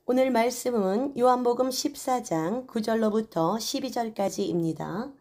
오늘 말씀은 요한복음 14장 9절로부터 12절까지입니다.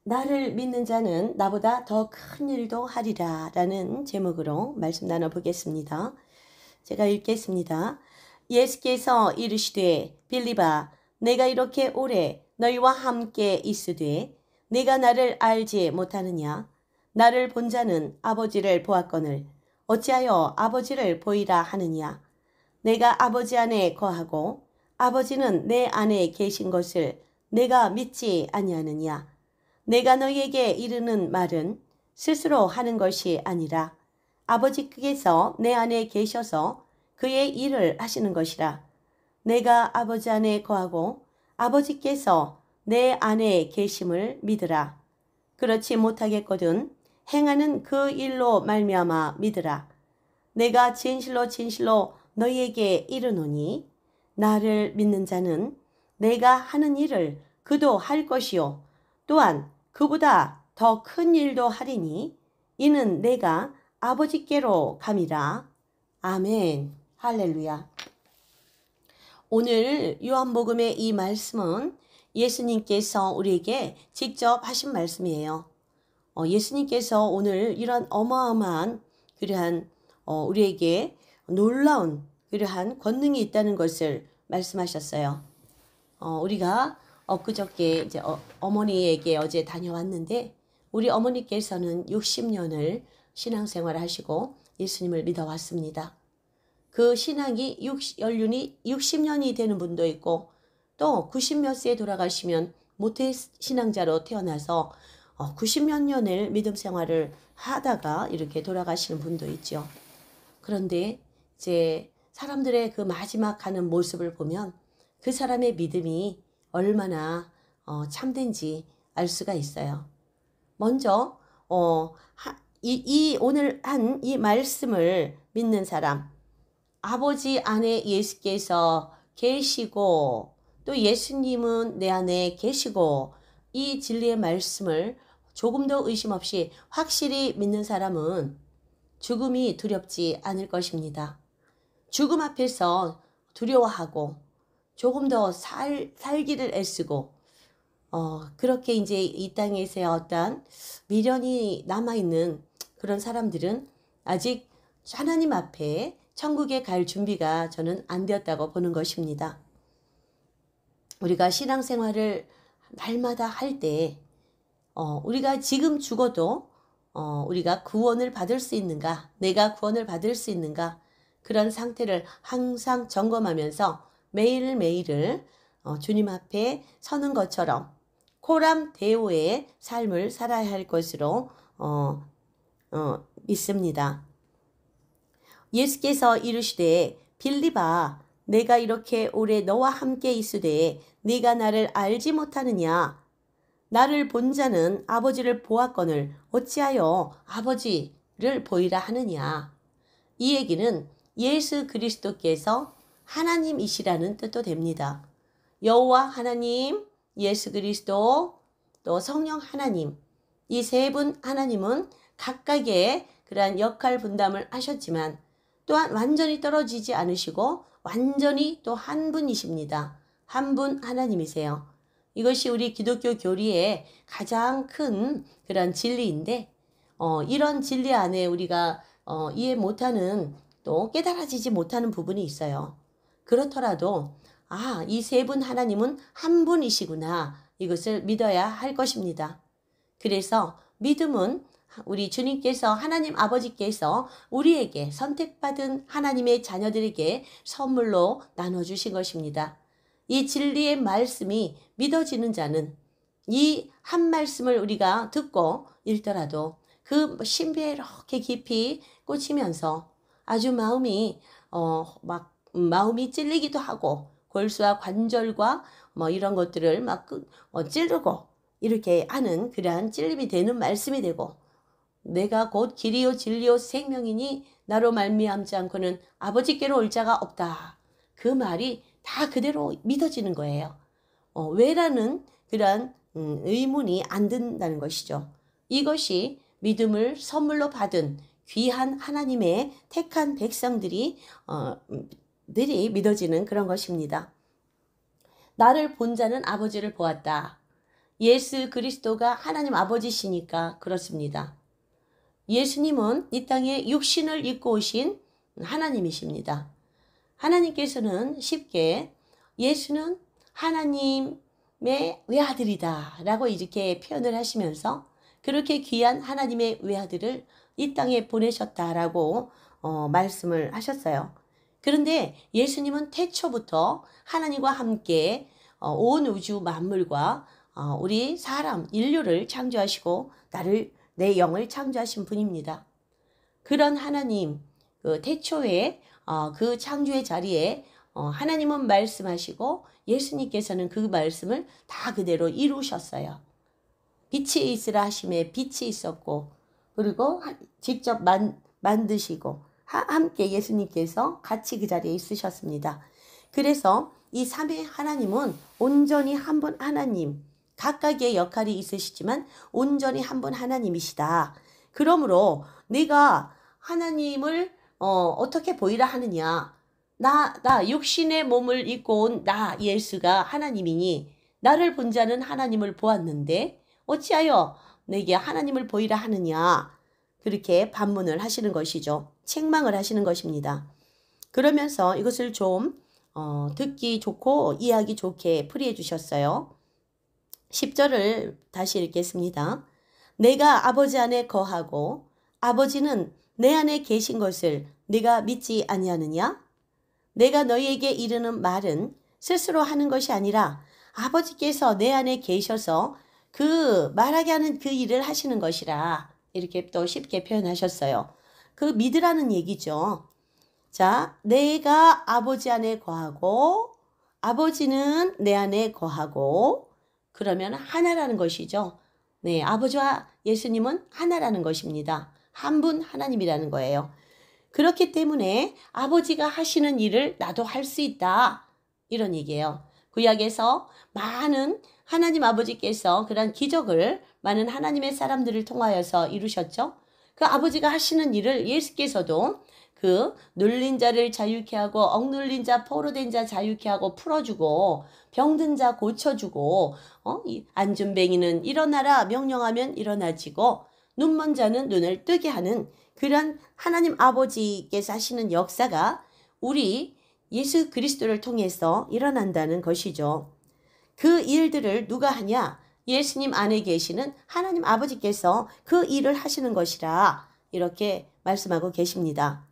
나를 믿는 자는 나보다 더 큰 일도 하리라 라는 제목으로 말씀 나눠보겠습니다. 제가 읽겠습니다. 예수께서 이르시되 빌립아 내가 이렇게 오래 너희와 함께 있으되 네가 나를 알지 못하느냐? 나를 본 자는 아버지를 보았거늘 어찌하여 아버지를 보이라 하느냐? 내가 아버지 안에 거하고 아버지는 내 안에 계신 것을 내가 믿지 아니하느냐? 내가 너희에게 이르는 말은 스스로 하는 것이 아니라 아버지께서 내 안에 계셔서 그의 일을 하시는 것이라. 내가 아버지 안에 거하고 아버지께서 내 안에 계심을 믿으라. 그렇지 못하겠거든 행하는 그 일로 말미암아 믿으라. 내가 진실로 진실로 너희에게 이르노니 나를 믿는 자는 내가 하는 일을 그도 할 것이요 또한 그보다 더 큰 일도 하리니 이는 내가 아버지께로 감이라. 아멘. 할렐루야. 오늘 요한복음의 이 말씀은 예수님께서 우리에게 직접 하신 말씀이에요. 예수님께서 오늘 이런 어마어마한 그러한 우리에게 놀라운 그러한 권능이 있다는 것을 말씀하셨어요. 우리가 엊그저께 이제 어머니에게 어제 다녀왔는데 우리 어머니께서는 60년을 신앙생활을 하시고 예수님을 믿어왔습니다. 그 신앙이 연륜이 60년이 되는 분도 있고 또 90몇 세에 돌아가시면 모태 신앙자로 태어나서 90몇 년을 믿음 생활을 하다가 이렇게 돌아가시는 분도 있죠. 그런데 이제 사람들의 그 마지막 가는 모습을 보면 그 사람의 믿음이 얼마나 참된지 알 수가 있어요. 먼저 오늘 한 이 말씀을 믿는 사람, 아버지 안에 예수께서 계시고 또 예수님은 내 안에 계시고 이 진리의 말씀을 조금도 의심 없이 확실히 믿는 사람은 죽음이 두렵지 않을 것입니다. 죽음 앞에서 두려워하고 조금 더 살기를 애쓰고 그렇게 이제 이 땅에서의 어떤 미련이 남아있는 그런 사람들은 아직 하나님 앞에 천국에 갈 준비가 저는 안 되었다고 보는 것입니다. 우리가 신앙생활을 날마다 할 때 우리가 지금 죽어도 우리가 구원을 받을 수 있는가, 내가 구원을 받을 수 있는가 그런 상태를 항상 점검하면서 매일매일을 주님 앞에 서는 것처럼 코람데오의 삶을 살아야 할 것으로 믿습니다. 예수께서 이르시되 빌립아 내가 이렇게 오래 너와 함께 있으되 네가 나를 알지 못하느냐? 나를 본 자는 아버지를 보았거늘 어찌하여 아버지를 보이라 하느냐? 이 얘기는 예수 그리스도께서 하나님이시라는 뜻도 됩니다. 여호와 하나님, 예수 그리스도, 또 성령 하나님, 이 세 분 하나님은 각각의 그러한 역할 분담을 하셨지만 또한 완전히 떨어지지 않으시고 완전히 또 한 분이십니다. 한 분 하나님이세요. 이것이 우리 기독교 교리의 가장 큰 그런 진리인데 이런 진리 안에 우리가 이해 못하는 또 깨달아지지 못하는 부분이 있어요. 그렇더라도 이 세 분 하나님은 한 분이시구나 이것을 믿어야 할 것입니다. 그래서 믿음은 우리 주님께서 하나님 아버지께서 우리에게 선택받은 하나님의 자녀들에게 선물로 나눠주신 것입니다. 이 진리의 말씀이 믿어지는 자는 이 한 말씀을 우리가 듣고 읽더라도 그 신비에 이렇게 깊이 꽂히면서 아주 마음이 마음이 찔리기도 하고 골수와 관절과 이런 것들을 막 찌르고 이렇게 하는 그러한 찔림이 되는 말씀이 되고 내가 곧 길이요 진리요 생명이니 나로 말미암지 않고는 아버지께로 올 자가 없다. 그 말이 다 그대로 믿어지는 거예요. 왜라는 그러한 의문이 안 든다는 것이죠. 이것이 믿음을 선물로 받은 귀한 하나님의 택한 백성들이 사람들이 믿어지는 그런 것입니다. 나를 본 자는 아버지를 보았다. 예수 그리스도가 하나님 아버지시니까 그렇습니다. 예수님은 이 땅에 육신을 입고 오신 하나님이십니다. 하나님께서는 쉽게 예수는 하나님의 외아들이다 라고 이렇게 표현을 하시면서 그렇게 귀한 하나님의 외아들을 이 땅에 보내셨다라고 말씀을 하셨어요. 그런데 예수님은 태초부터 하나님과 함께 온 우주 만물과 우리 사람 인류를 창조하시고 내 영을 창조하신 분입니다. 그런 하나님 그 태초에 그 창조의 자리에 하나님은 말씀하시고 예수님께서는 그 말씀을 다 그대로 이루셨어요. 빛이 있으라 하심에 빛이 있었고 그리고 직접 만드시고 함께 예수님께서 같이 그 자리에 있으셨습니다. 그래서 이 삼위 하나님은 온전히 한 분 하나님, 각각의 역할이 있으시지만 온전히 한 분 하나님이시다. 그러므로 내가 하나님을 어떻게 보이라 하느냐. 나 육신의 몸을 입고 온 나 예수가 하나님이니 나를 본 자는 하나님을 보았는데 어찌하여 내게 하나님을 보이라 하느냐. 그렇게 반문을 하시는 것이죠. 책망을 하시는 것입니다. 그러면서 이것을 좀 듣기 좋고 이해하기 좋게 풀이해 주셨어요. 10절을 다시 읽겠습니다. 내가 아버지 안에 거하고 아버지는 내 안에 계신 것을 네가 믿지 아니하느냐? 내가 너희에게 이르는 말은 스스로 하는 것이 아니라 아버지께서 내 안에 계셔서 그 말하게 하는 그 일을 하시는 것이라. 이렇게 또 쉽게 표현하셨어요. 그 믿으라는 얘기죠. 자, 내가 아버지 안에 거하고 아버지는 내 안에 거하고 그러면 하나라는 것이죠. 네, 아버지와 예수님은 하나라는 것입니다. 한 분 하나님이라는 거예요. 그렇기 때문에 아버지가 하시는 일을 나도 할 수 있다. 이런 얘기예요. 구약에서 많은 하나님 아버지께서 그런 기적을 많은 하나님의 사람들을 통하여서 이루셨죠. 그 아버지가 하시는 일을 예수께서도 그 눌린 자를 자유케 하고 억눌린 자 포로된 자 자유케 하고 풀어주고 병든 자 고쳐주고 안준뱅이는 일어나라 명령하면 일어나지고 눈먼 자는 눈을 뜨게 하는 그런 하나님 아버지께서 하시는 역사가 우리 예수 그리스도를 통해서 일어난다는 것이죠. 그 일들을 누가 하냐? 예수님 안에 계시는 하나님 아버지께서 그 일을 하시는 것이라 이렇게 말씀하고 계십니다.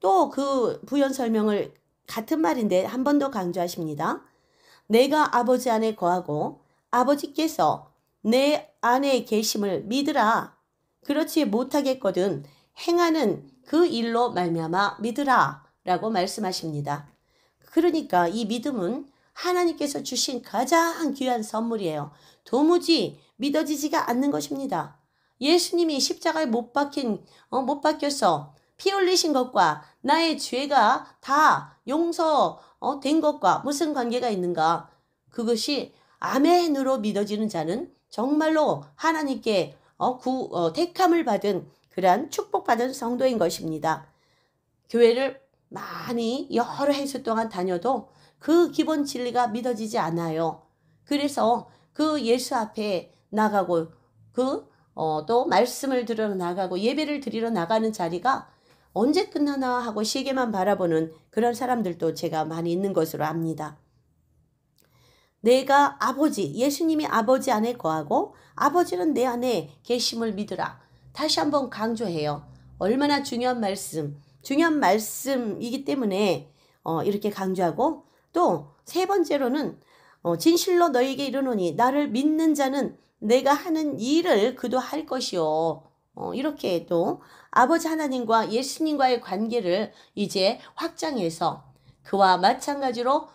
또 그 부연 설명을 같은 말인데 한 번 더 강조하십니다. 내가 아버지 안에 거하고 아버지께서 내 안에 계심을 믿으라. 그렇지 못하겠거든 행하는 그 일로 말미암아 믿으라 라고 말씀하십니다. 그러니까 이 믿음은 하나님께서 주신 가장 귀한 선물이에요. 도무지 믿어지지가 않는 것입니다. 예수님이 십자가에 못 박혀서 피 흘리신 것과 나의 죄가 다 용서된 것과 무슨 관계가 있는가? 그것이 아멘으로 믿어지는 자는 정말로 하나님께 택함을 받은 그러한 축복받은 성도인 것입니다. 교회를 많이 여러 해수 동안 다녀도 그 기본 진리가 믿어지지 않아요. 그래서 그 예수 앞에 나가고 또 말씀을 들으러 나가고 예배를 드리러 나가는 자리가 언제 끝나나 하고 시계만 바라보는 그런 사람들도 제가 많이 있는 것으로 압니다. 내가 예수님이 아버지 안에 거하고 아버지는 내 안에 계심을 믿으라. 다시 한번 강조해요. 얼마나 중요한 말씀이기 때문에 이렇게 강조하고 또 세 번째로는 진실로 너에게 이르노니 나를 믿는 자는 내가 하는 일을 그도 할 것이요. 이렇게 또 아버지 하나님과 예수님과의 관계를 이제 확장해서 그와 마찬가지로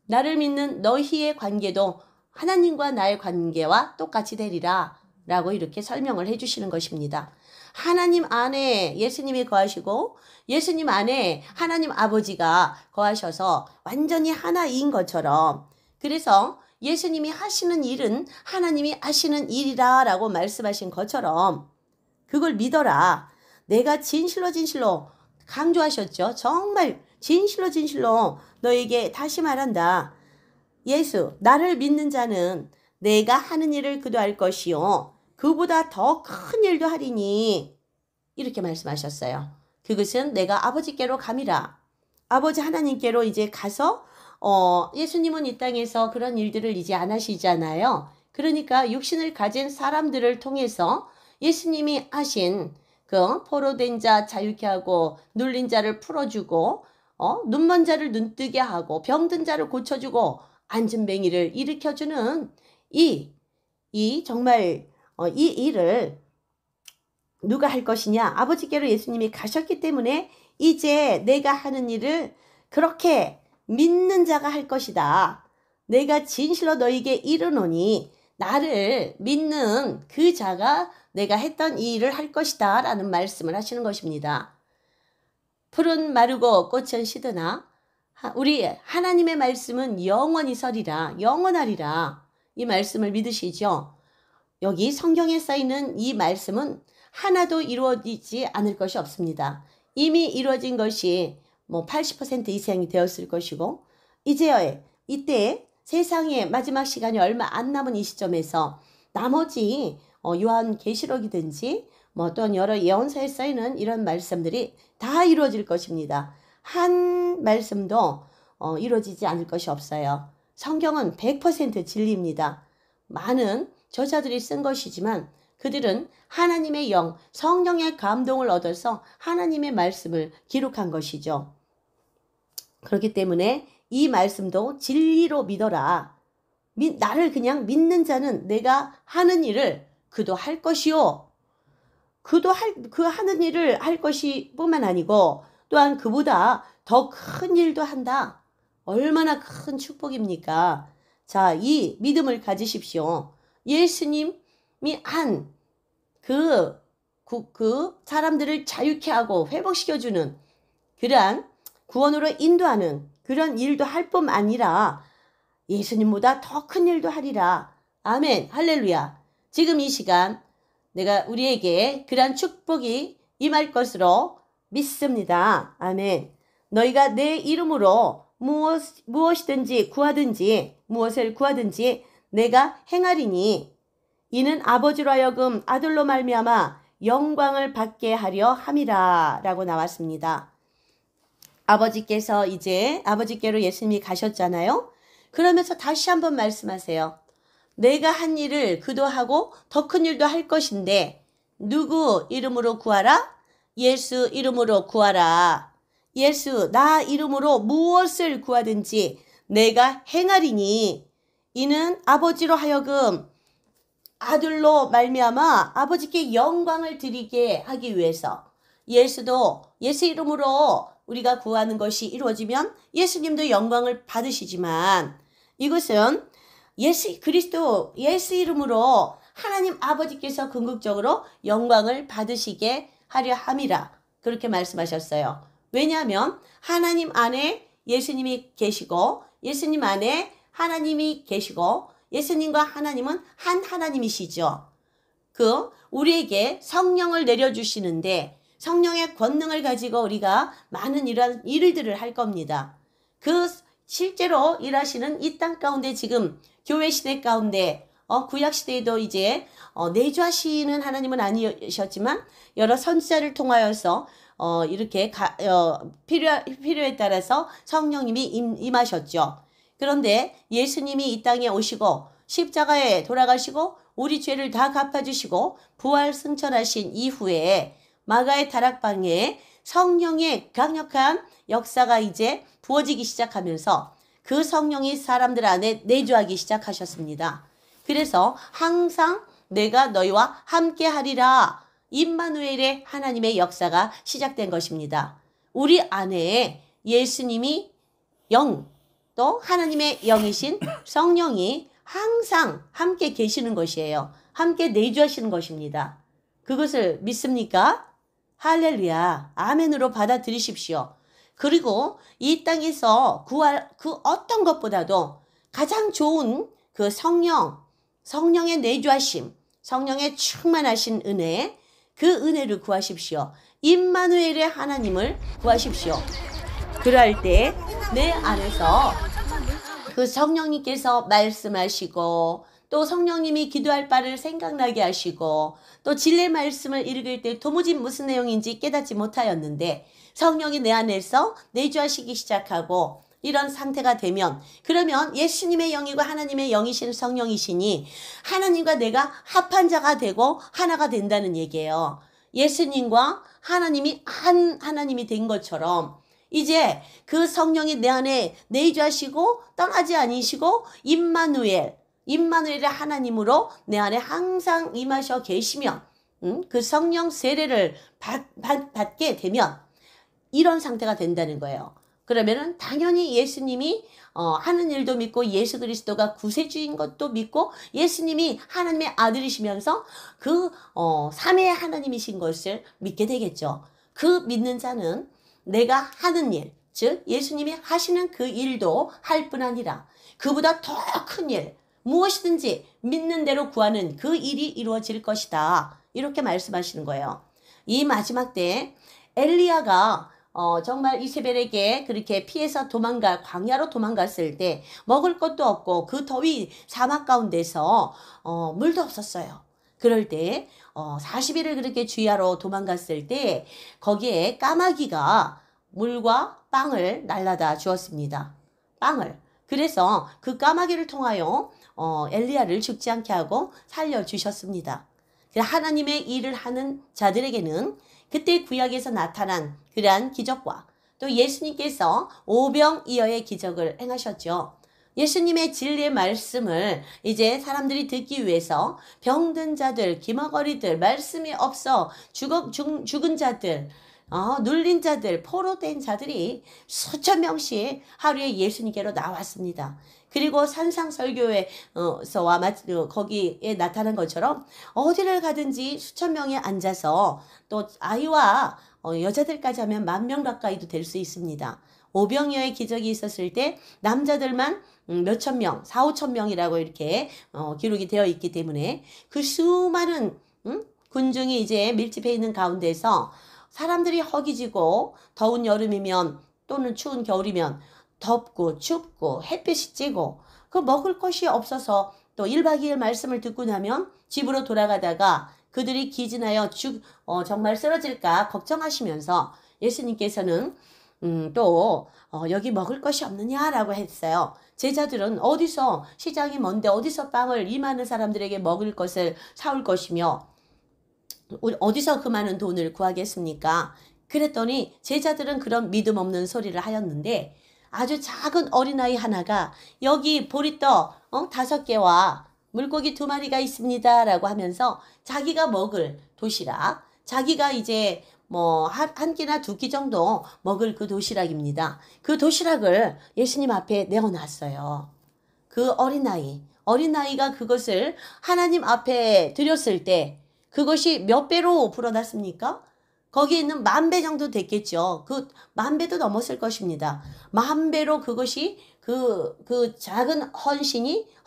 나를 믿는 너희의 관계도 하나님과 나의 관계와 똑같이 되리라 라고 이렇게 설명을 해주시는 것입니다. 하나님 안에 예수님이 거하시고 예수님 안에 하나님 아버지가 거하셔서 완전히 하나인 것처럼 그래서 예수님이 하시는 일은 하나님이 하시는 일이라 라고 말씀하신 것처럼 그걸 믿어라. 내가 진실로 강조하셨죠. 정말 진실로 진실로 너에게 다시 말한다. 예수, 나를 믿는 자는 내가 하는 일을 그도 할 것이요 그보다 더 큰 일도 하리니 이렇게 말씀하셨어요. 그것은 내가 아버지께로 감이라. 아버지 하나님께로 이제 가서 예수님은 이 땅에서 그런 일들을 이제 안 하시잖아요. 그러니까 육신을 가진 사람들을 통해서 예수님이 하신 그 포로된 자 자유케 하고 눌린 자를 풀어주고 눈먼 자를 눈뜨게 하고 병든 자를 고쳐주고 안진뱅이를 일으켜주는 이 정말 이 일을 누가 할 것이냐? 아버지께로 예수님이 가셨기 때문에 이제 내가 하는 일을 그렇게 믿는 자가 할 것이다. 내가 진실로 너에게 이르노니 나를 믿는 그 자가 내가 했던 이 일을 할 것이다 라는 말씀을 하시는 것입니다. 풀은 마르고 꽃은 시드나 우리 하나님의 말씀은 영원히 서리라, 영원하리라. 이 말씀을 믿으시죠? 여기 성경에 써있는 이 말씀은 하나도 이루어지지 않을 것이 없습니다. 이미 이루어진 것이 80% 이상이 되었을 것이고 이때 세상의 마지막 시간이 얼마 안 남은 이 시점에서 나머지 요한계시록이든지 또는 여러 예언서에 써있는 이런 말씀들이 다 이루어질 것입니다. 한 말씀도 이루어지지 않을 것이 없어요. 성경은 100% 진리입니다. 많은 저자들이 쓴 것이지만 그들은 하나님의 영, 성령의 감동을 얻어서 하나님의 말씀을 기록한 것이죠. 그렇기 때문에 이 말씀도 진리로 믿어라. 나를 그냥 믿는 자는 내가 하는 일을 그도 할 것이요. 그 하는 일을 할 것이 뿐만 아니고 또한 그보다 더 큰 일도 한다. 얼마나 큰 축복입니까? 자, 이 믿음을 가지십시오. 예수님이 한 그 사람들을 자유케 하고 회복시켜주는 그러한 구원으로 인도하는 그런 일도 할 뿐 아니라 예수님보다 더 큰 일도 하리라. 아멘. 할렐루야. 지금 이 시간 내가 우리에게 그러한 축복이 임할 것으로 믿습니다. 아멘. 너희가 내 이름으로 무엇을 구하든지 내가 행하리니 이는 아버지로 하여금 아들로 말미암아 영광을 받게 하려 함이라 라고 나왔습니다. 아버지께로 예수님이 가셨잖아요. 그러면서 다시 한번 말씀하세요. 내가 한 일을 그도 하고 더 큰 일도 할 것인데 누구 이름으로 구하라? 예수 이름으로 구하라. 예수 나 이름으로 무엇을 구하든지 내가 행하리니 이는 아버지로 하여금 아들로 말미암아 아버지께 영광을 드리게 하기 위해서 예수 이름으로 우리가 구하는 것이 이루어지면 예수님도 영광을 받으시지만 이것은 예수 이름으로 하나님 아버지께서 궁극적으로 영광을 받으시게 하려 함이라 그렇게 말씀하셨어요. 왜냐하면 하나님 안에 예수님이 계시고 예수님 안에 하나님이 계시고 예수님과 하나님은 한 하나님이시죠. 우리에게 성령을 내려주시는데 성령의 권능을 가지고 우리가 많은 이런 일들을 할 겁니다. 실제로 일하시는 이 땅 가운데 지금 교회 시대 가운데 구약 시대에도 이제 내주하시는 하나님은 아니셨지만 여러 선지자를 통하여서 이렇게 필요에 따라서 성령님이 임하셨죠. 그런데 예수님이 이 땅에 오시고 십자가에 돌아가시고 우리 죄를 다 갚아주시고 부활 승천하신 이후에 마가의 다락방에 성령의 강력한 역사가 이제 부어지기 시작하면서 그 성령이 사람들 안에 내주하기 시작하셨습니다. 그래서 항상 내가 너희와 함께 하리라 임마누엘의 하나님의 역사가 시작된 것입니다. 우리 안에 예수님이 또 하나님의 영이신 성령이 항상 함께 계시는 것이에요. 함께 내주하시는 것입니다. 그것을 믿습니까? 할렐루야. 아멘으로 받아들이십시오. 그리고 이 땅에서 구할 그 어떤 것보다도 가장 좋은 그 성령의 내주하심, 성령의 충만하신 은혜, 그 은혜를 구하십시오. 임마누엘의 하나님을 구하십시오. 그럴 때 내 안에서 그 성령님께서 말씀하시고 또 성령님이 기도할 바를 생각나게 하시고 또 진리의 말씀을 읽을 때 도무지 무슨 내용인지 깨닫지 못하였는데 성령이 내 안에서 내주하시기 시작하고 이런 상태가 되면 그러면 예수님의 영이고 하나님의 영이신 성령이시니 하나님과 내가 합한 자가 되고 하나가 된다는 얘기예요. 예수님과 하나님이 한 하나님이 된 것처럼 이제 그 성령이 내 안에 내주하시고 떠나지 아니시고 임마누엘의 하나님으로 내 안에 항상 임하셔 계시면 그 성령 세례를 받게 되면 이런 상태가 된다는 거예요. 그러면은 당연히 예수님이 하는 일도 믿고 예수 그리스도가 구세주인 것도 믿고 예수님이 하나님의 아들이시면서 그 삼위의 하나님이신 것을 믿게 되겠죠. 그 믿는 자는 내가 하는 일, 즉 예수님이 하시는 그 일도 할 뿐 아니라 그보다 더 큰 일, 무엇이든지 믿는 대로 구하는 그 일이 이루어질 것이다. 이렇게 말씀하시는 거예요. 이 마지막 때 엘리야가 정말 이세벨에게 그렇게 피해서 광야로 도망갔을 때 먹을 것도 없고 그 더위 사막 가운데서 물도 없었어요. 그럴 때 40일을 그렇게 주야로 도망갔을 때 거기에 까마귀가 물과 빵을 날라다 주었습니다. 빵을. 그래서 그 까마귀를 통하여 엘리야를 죽지 않게 하고 살려주셨습니다. 하나님의 일을 하는 자들에게는 그때 구약에서 나타난 그러한 기적과 또 예수님께서 오병이어의 기적을 행하셨죠. 예수님의 진리의 말씀을 이제 사람들이 듣기 위해서 병든 자들, 기머거리들, 말씀이 없어 죽은 자들, 눌린 자들, 포로된 자들이 수천 명씩 하루에 예수님께로 나왔습니다. 그리고 산상설교에서와 거기에 나타난 것처럼 어디를 가든지 수천 명이 앉아서 또 아이와 여자들까지 하면 10,000명 가까이도 될 수 있습니다. 오병이어의 기적이 있었을 때 남자들만 몇천 명, 4,5천 명이라고 이렇게 기록이 되어 있기 때문에 그 수많은 군중이 이제 밀집해 있는 가운데서 사람들이 허기지고 더운 여름이면 또는 추운 겨울이면 덥고 춥고 햇빛이 찌고 그 먹을 것이 없어서 또 1박 2일 말씀을 듣고 나면 집으로 돌아가다가 그들이 기진하여 정말 쓰러질까 걱정하시면서 예수님께서는 또 여기 먹을 것이 없느냐라고 했어요. 제자들은 어디서 시장이 먼데 어디서 빵을 이 많은 사람들에게 먹을 것을 사올 것이며 어디서 그 많은 돈을 구하겠습니까? 그랬더니 제자들은 그런 믿음 없는 소리를 하였는데 아주 작은 어린아이 하나가 여기 보리떡 5개와 물고기 2마리가 있습니다 라고 하면서 자기가 먹을 도시락, 자기가 이제 한 끼나 2끼 정도 먹을 그 도시락입니다. 그 도시락을 예수님 앞에 내어놨어요. 그 어린아이가 그것을 하나님 앞에 드렸을 때 그것이 몇 배로 불어났습니까? 거기에 있는 10,000배 정도 됐겠죠. 그 10,000배도 넘었을 것입니다. 10,000배로 그것이 그 작은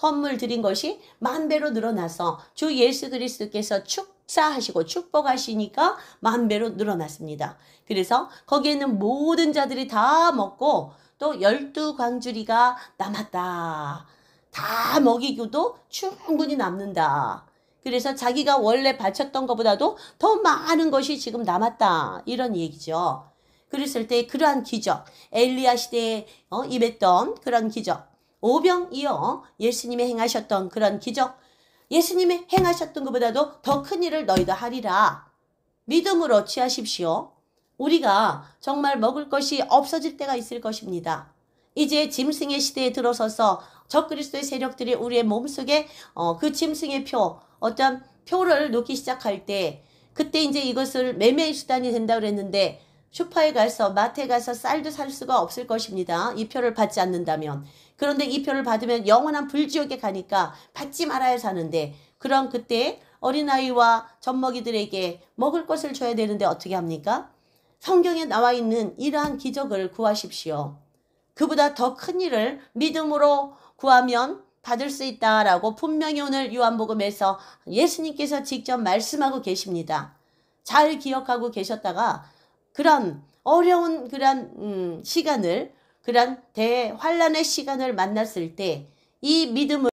헌물 드린 것이 10,000배로 늘어나서 주 예수 그리스도께서 축사하시고 축복하시니까 10,000배로 늘어났습니다. 그래서 거기에 있는 모든 자들이 다 먹고 또 12광주리가 남았다. 다 먹이고도 충분히 남는다. 그래서 자기가 원래 바쳤던 것보다도 더 많은 것이 지금 남았다. 이런 얘기죠. 그랬을 때 그러한 기적, 엘리야 시대에 임했던 그런 기적, 오병이어 예수님이 행하셨던 그런 기적, 예수님이 행하셨던 것보다도 더 큰 일을 너희도 하리라. 믿음으로 취하십시오. 우리가 정말 먹을 것이 없어질 때가 있을 것입니다. 이제 짐승의 시대에 들어서서 적그리스도의 세력들이 우리의 몸속에 그 짐승의 어떤 표를 놓기 시작할 때 그때 이제 이것을 매매의 수단이 된다고 그랬는데 슈퍼에 가서 마트에 가서 쌀도 살 수가 없을 것입니다. 이 표를 받지 않는다면. 그런데 이 표를 받으면 영원한 불지옥에 가니까 받지 말아야 사는데 그럼 그때 어린아이와 젖먹이들에게 먹을 것을 줘야 되는데 어떻게 합니까? 성경에 나와 있는 이러한 기적을 구하십시오. 그보다 더 큰 일을 믿음으로 구하면 받을 수 있다라고 분명히 오늘 요한복음에서 예수님께서 직접 말씀하고 계십니다. 잘 기억하고 계셨다가 그런 어려운 그런 시간을, 그런 대환란의 시간을 만났을 때 이 믿음을